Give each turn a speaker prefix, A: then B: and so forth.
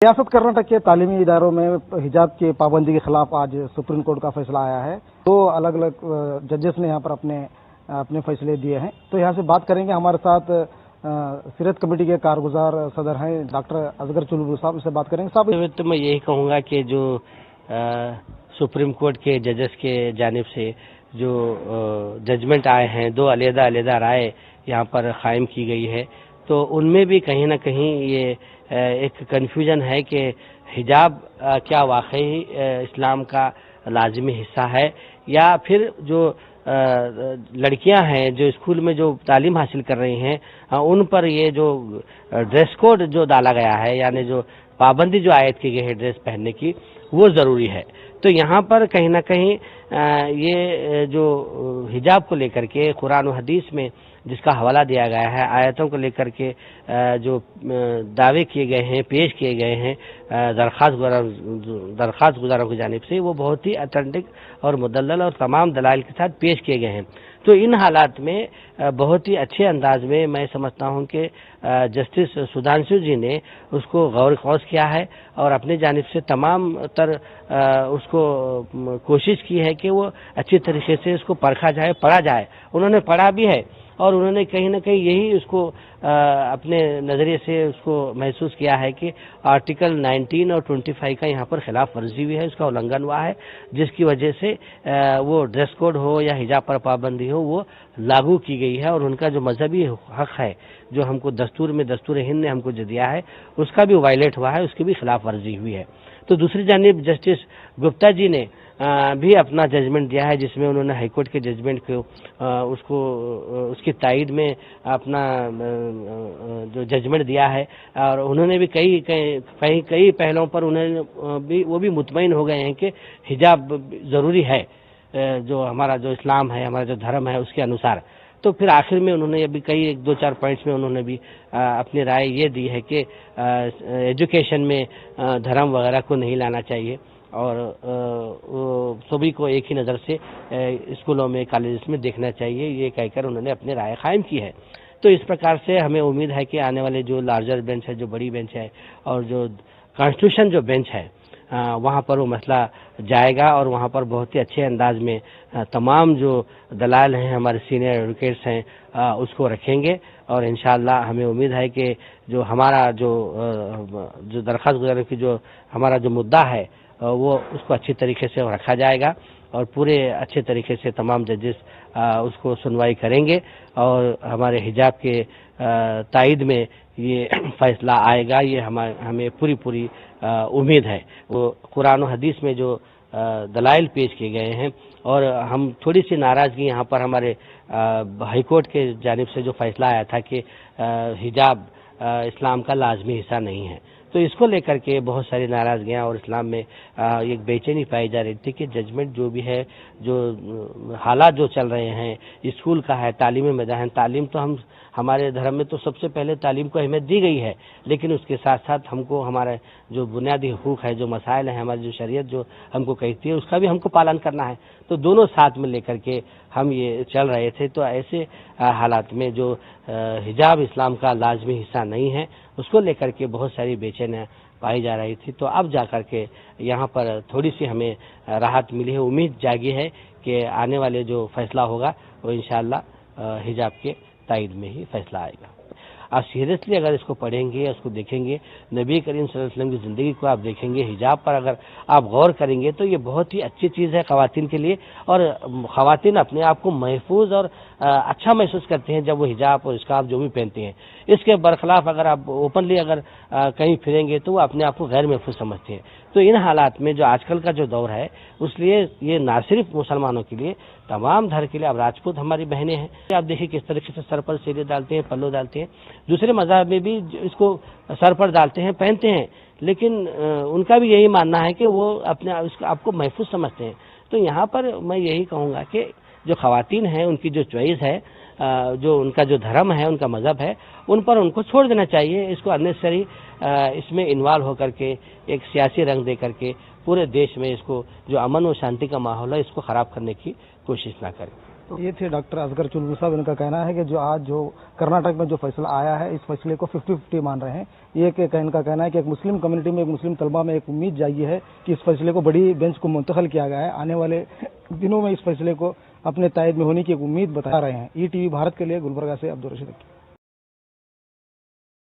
A: ریاست کرناٹک کے تعلیمی اداروں میں حجاب کی پابندی کے خلاف آج سپریم کورٹ کا فیصلہ آیا ہے. دو الگ الگ ججز نے یہاں پر اپنے فیصلے دیے ہیں. تو یہاں سے بات کریں گے. ہمارے ساتھ سیرت کمیٹی کے کارگزار صدر ہیں ڈاکٹر اصغر چلبل صاحب. سے بات کریں گے. صاحب
B: تو میں یہی کہوں گا کہ جو سپریم کورٹ کے ججز کے جانب سے جو ججمنٹ آئے ہیں، دو علیحدہ رائے یہاں پر قائم کی گئی ہے، تو ان میں بھی کہیں نہ کہیں یہ ایک کنفیوژن ہے کہ حجاب کیا واقعی اسلام کا لازمی حصہ ہے، یا پھر جو لڑکیاں ہیں جو اسکول میں جو تعلیم حاصل کر رہی ہیں ان پر یہ جو ڈریس کوڈ جو ڈالا گیا ہے، یعنی جو پابندی جو عائد کی گئی ہے ڈریس پہننے کی، وہ ضروری ہے. تو یہاں پر کہیں نہ کہیں یہ جو حجاب کو لے کر کے قرآن و حدیث میں جس کا حوالہ دیا گیا ہے، آیتوں کو لے کر کے جو دعوے کیے گئے ہیں، پیش کیے گئے ہیں درخواست گزاروں کی جانب سے، وہ بہت ہی اتھینٹک اور مدلل اور تمام دلائل کے ساتھ پیش کیے گئے ہیں. تو ان حالات میں بہت ہی اچھے انداز میں میں سمجھتا ہوں کہ جسٹس سدھانشو جی نے اس کو غور خوض کیا ہے اور اپنی جانب سے تمام تر اس کو کوشش کی ہے کہ وہ اچھی طریقے سے اس کو پرکھا جائے، پڑھا جائے. انہوں نے پڑھا بھی ہے اور انہوں نے کہیں نہ کہیں یہی اس کو اپنے نظریے سے اس کو محسوس کیا ہے کہ آرٹیکل 19 اور 25 کا یہاں پر خلاف ورزی ہوئی ہے، اس کا النگھن ہوا ہے، جس کی وجہ سے وہ ڈریس کوڈ ہو یا حجاب پر پابندی ہو وہ لاگو کی گئی ہے، اور ان کا جو مذہبی حق ہے جو ہم کو دستور ہند نے ہم کو جو دیا ہے اس کا بھی وائلیٹ ہوا ہے، اس کی بھی خلاف ورزی ہوئی ہے. تو دوسری جانب جسٹس گپتا جی نے بھی اپنا ججمنٹ دیا ہے، جس میں انہوں نے ہائی کورٹ کے ججمنٹ کو اس کی تائید میں اپنا جو ججمنٹ دیا ہے، اور انہوں نے بھی کئی پہلوؤں پر وہ بھی مطمئن ہو گئے ہیں کہ حجاب ضروری ہے، جو ہمارا جو اسلام ہے، ہمارا جو دھرم ہے اس کے انوسار. تو پھر آخر میں انہوں نے ابھی ایک دو چار پوائنٹس میں انہوں نے بھی اپنی رائے یہ دی ہے کہ ایجوکیشن میں دھرم وغیرہ کو نہیں لانا چاہیے، اور سبھی کو ایک ہی نظر سے اسکولوں میں کالجز میں دیکھنا چاہیے، یہ کہہ کر انہوں نے اپنی رائے قائم کی ہے. تو اس پرکار سے ہمیں امید ہے کہ آنے والے جو لارجر بینچ ہے، جو بڑی بینچ ہے، اور جو کانسٹیٹیوشن جو بینچ ہے، وہاں پر وہ مسئلہ جائے گا، اور وہاں پر بہت ہی اچھے انداز میں تمام جو دلائل ہیں ہمارے سینئر ایڈوکیٹس ہیں اس کو رکھیں گے. اور انشاءاللہ ہمیں امید ہے کہ جو ہمارا جو درخواست گزاروں کی جو ہمارا جو مدعا ہے وہ اس کو اچھی طریقے سے رکھا جائے گا، اور پورے اچھے طریقے سے تمام ججز اس کو سنوائی کریں گے، اور ہمارے حجاب کے تائید میں یہ فیصلہ آئے گا، یہ ہمیں پوری امید ہے. وہ قرآن و حدیث میں جو دلائل پیش کیے گئے ہیں، اور ہم تھوڑی سی ناراضگی یہاں پر ہمارے ہائی کورٹ کے جانب سے جو فیصلہ آیا تھا کہ حجاب اسلام کا لازمی حصہ نہیں ہے، تو اس کو لے کر کے بہت ساری ناراضگیاں اور اسلام میں ایک بے چینی پائی جا رہی تھی کہ ججمنٹ جو بھی ہے، جو حالات جو چل رہے ہیں اسکول کا ہے، تعلیمی میدان، تعلیم تو ہمارے دھرم میں تو سب سے پہلے تعلیم کو اہمیت دی گئی ہے، لیکن اس کے ساتھ ساتھ ہم کو ہمارے جو بنیادی حقوق ہے، جو مسائل ہیں، ہماری جو شریعت جو ہم کو کہتی ہے، اس کا بھی ہم کو پالن کرنا ہے. تو دونوں ساتھ میں لے کر کے ہم یہ چل رہے تھے. تو ایسے حالات میں جو حجاب اسلام کا لازمی حصہ نہیں ہے، اس کو لے کر کے بہت ساری بے چینیاں پائی جا رہی تھی. تو اب جا کر کے یہاں پر تھوڑی سی ہمیں راحت ملی ہے، امید جاگی ہے کہ آنے والے جو فیصلہ ہوگا وہ انشاءاللہ حجاب کے تائید میں ہی فیصلہ آئے گا. آپ سیریسلی اگر اس کو پڑھیں گے، اس کو دیکھیں گے، نبی کریم صلی اللہ علیہ وسلم کی زندگی کو آپ دیکھیں گے، حجاب پر اگر آپ غور کریں گے تو یہ بہت ہی اچھی چیز ہے خواتین کے لیے، اور خواتین اپنے آپ کو محفوظ اور اچھا محسوس کرتے ہیں جب وہ حجاب اور اسکارف جو بھی پہنتے ہیں. اس کے برخلاف اگر آپ اوپنلی اگر کہیں پھریں گے تو وہ اپنے آپ کو غیر محفوظ سمجھتے ہیں. تو ان حالات میں جو آج کل کا جو دور ہے، اس لیے یہ نہ صرف مسلمانوں کے لیے، تمام دھر کے لیے. اب راجپوت ہماری بہنیں ہیں، آپ دیکھیں کس طریقے سے سر پر سیرے ڈالتے ہیں، پلو ڈالتے ہیں. دوسرے مذاہب میں بھی اس کو سر پر ڈالتے ہیں، پہنتے ہیں، لیکن ان کا بھی یہی ماننا ہے کہ وہ اپنے آپ کو محفوظ سمجھتے ہیں. تو یہاں پر میں یہی کہوں گا کہ جو خواتین ہیں ان کی جو چوائس ہے، جو ان کا جو دھرم ہے، ان کا مذہب ہے، ان پر ان کو چھوڑ دینا چاہیے. اس کو انیسری اس میں انوالو ہو کر کے ایک سیاسی رنگ دے کر کے پورے دیش میں اس کو جو امن و شانتی کا ماحول ہے اس کو خراب کرنے کی کوشش نہ کریں.
A: یہ تھے ڈاکٹر اصغر چلبل صاحب. ان کا کہنا ہے کہ جو کرناٹک میں جو فیصلہ آیا ہے اس فیصلے کو 50-50 مان رہے ہیں. ان کا کہنا ہے کہ ایک مسلم کمیونٹی میں ایک مسلم طلبہ میں ایک امید جاگی ہے کہ اس فیصلے کو بڑی بینچ کو منتقل کیا گیا ہے. آنے والے دنوں میں اس فیصلے کو اپنے تائید میں ہونے کی ایک امید بتا رہے ہیں. ETV بھارت کے لیے گلبرگہ سے عبدالرشید.